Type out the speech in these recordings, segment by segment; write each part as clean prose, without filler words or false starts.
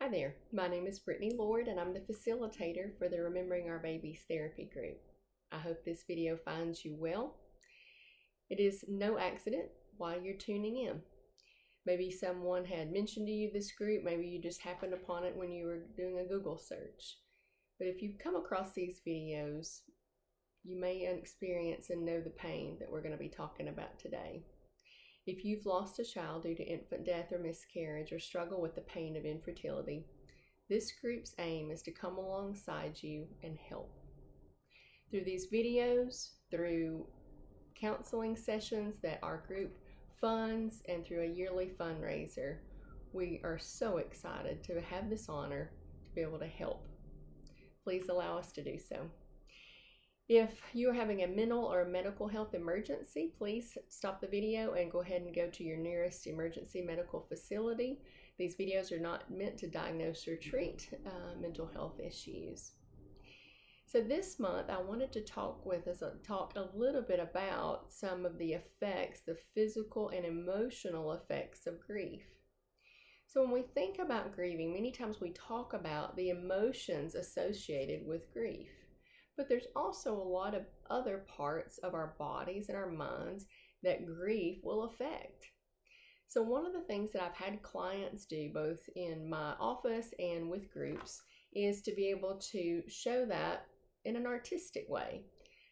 Hi there, my name is Brittany Lord and I'm the facilitator for the Remembering Our Babies therapy group. I hope this video finds you well. It is no accident why you're tuning in. Maybe someone had mentioned to you this group, maybe you just happened upon it when you were doing a Google search. But if you've come across these videos, you may experience and know the pain that we're going to be talking about today. If you've lost a child due to infant death or miscarriage or struggle with the pain of infertility, this group's aim is to come alongside you and help. Through these videos, through counseling sessions that our group funds, and through a yearly fundraiser, we are so excited to have this honor to be able to help. Please allow us to do so. If you are having a mental or medical health emergency, please stop the video and go ahead and go to your nearest emergency medical facility. These videos are not meant to diagnose or treat mental health issues. So this month I wanted to talk a little bit about some of the effects, the physical and emotional effects of grief. So when we think about grieving, many times we talk about the emotions associated with grief. But there's also a lot of other parts of our bodies and our minds that grief will affect. So one of the things that I've had clients do both in my office and with groups is to be able to show that in an artistic way.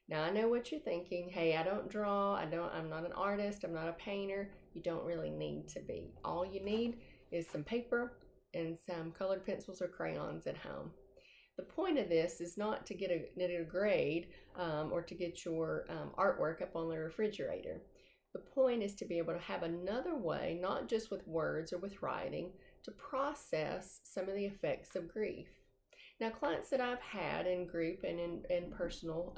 Now I know what you're thinking, hey, I don't draw, I'm not an artist, I'm not a painter. You don't really need to be. All you need is some paper and some colored pencils or crayons at home. The point of this is not to get a grade or to get your artwork up on the refrigerator. The point is to be able to have another way, not just with words or with writing, to process some of the effects of grief. Now, clients that I've had in group and in personal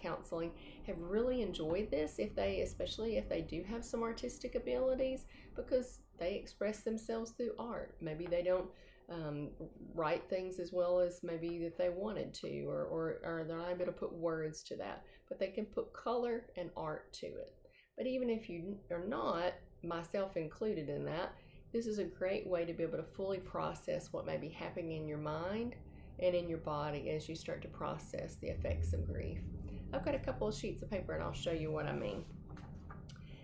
counseling have really enjoyed this, especially if they do have some artistic abilities, because they express themselves through art. Maybe they don't write things as well as maybe that they wanted to, or they're not able to put words to that, but they can put color and art to it. But even if you are not, myself included in that, this is a great way to be able to fully process what may be happening in your mind and in your body as you start to process the effects of grief. I've got a couple of sheets of paper and I'll show you what I mean.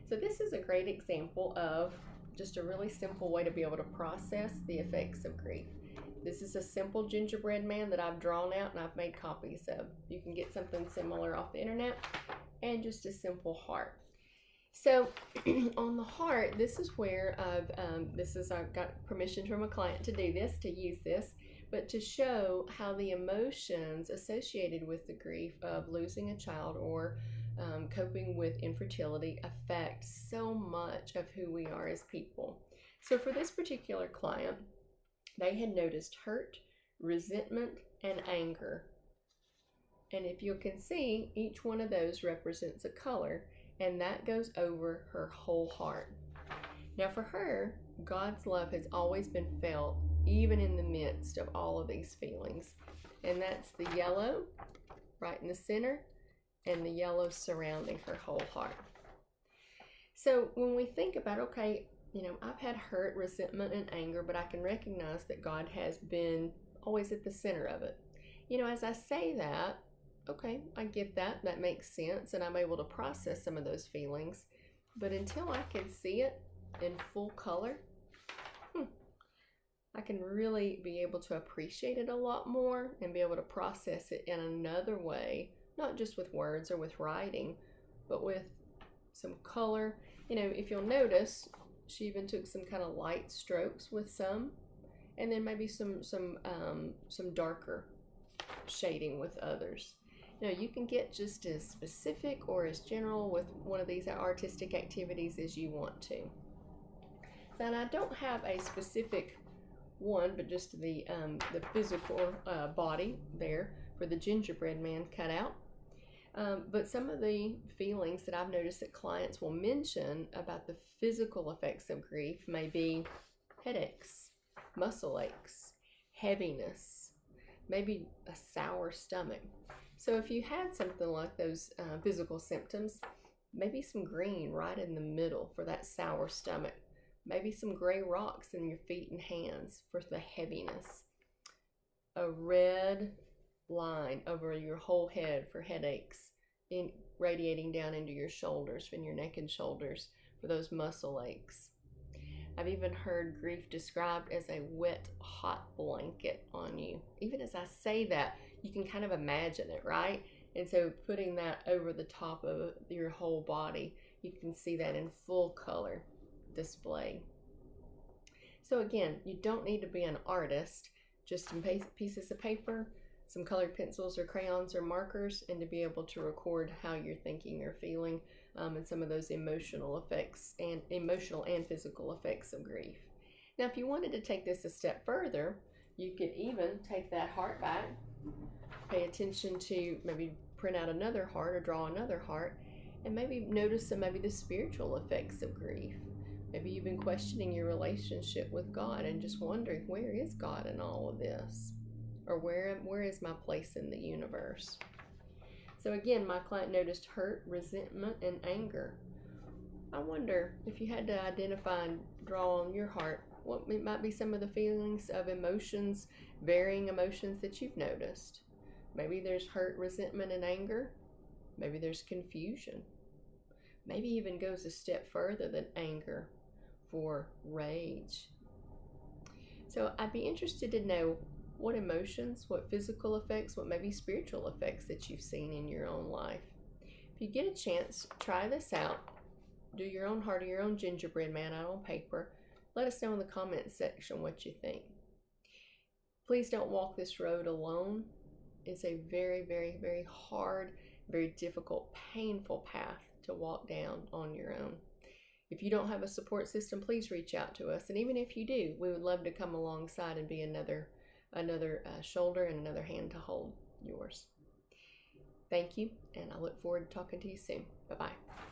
So this is a great example of just a really simple way to be able to process the effects of grief. This is a simple gingerbread man that I've drawn out and I've made copies of. You can get something similar off the internet, and just a simple heart. So on the heart, this is where I've got permission from a client to do this, to use this, but to show how the emotions associated with the grief of losing a child or coping with infertility affect so much of who we are as people. So for this particular client, they had noticed hurt, resentment, and anger. And if you can see, each one of those represents a color, and that goes over her whole heart. Now for her, God's love has always been felt, even in the midst of all of these feelings. And that's the yellow right in the center, and the yellow surrounding her whole heart. So when we think about, okay, I've had hurt, resentment, and anger, but I can recognize that God has been always at the center of it. As I say that, okay, I get that, that makes sense, and I'm able to process some of those feelings. But until I can see it in full color, I can really be able to appreciate it a lot more and be able to process it in another way, not just with words or with writing, but with some color. If you'll notice, she even took some kind of light strokes with some, and then maybe some darker shading with others. You can get just as specific or as general with one of these artistic activities as you want to. Now, I don't have a specific one, but just the physical body there for the gingerbread man cut out. But some of the feelings that I've noticed that clients will mention about the physical effects of grief may be headaches, muscle aches, heaviness, maybe a sour stomach. So if you had something like those physical symptoms, maybe some green right in the middle for that sour stomach Maybe some gray rocks in your feet and hands for the heaviness. A red line over your whole head for headaches, radiating down into your shoulders, from your neck and shoulders for those muscle aches. I've even heard grief described as a wet, hot blanket on you. Even as I say that, you can kind of imagine it, right? And so putting that over the top of your whole body, you can see that in full color display. So again, you don't need to be an artist, just some pieces of paper, some colored pencils or crayons or markers, and to be able to record how you're thinking or feeling, and some of those emotional effects and emotional and physical effects of grief. Now, if you wanted to take this a step further, you could even take that heart back, pay attention to maybe print out another heart or draw another heart, and maybe notice maybe the spiritual effects of grief. Maybe you've been questioning your relationship with God and just wondering, where is God in all of this? Or where is my place in the universe? So again, my client noticed hurt, resentment, and anger. I wonder if you had to identify and draw on your heart, what might be some of the feelings of emotions, varying emotions that you've noticed. Maybe there's hurt, resentment, and anger. Maybe there's confusion. Maybe even goes a step further than anger for rage. So I'd be interested to know what emotions, what physical effects, what maybe spiritual effects that you've seen in your own life. If you get a chance, try this out. Do your own heart or your own gingerbread man out on paper. Let us know in the comments section what you think. Please don't walk this road alone. It's a very, very, very hard, very difficult, painful path to walk down on your own. If you don't have a support system, please reach out to us. And even if you do, we would love to come alongside and be another shoulder and another hand to hold yours. Thank you, and I look forward to talking to you soon. Bye-bye.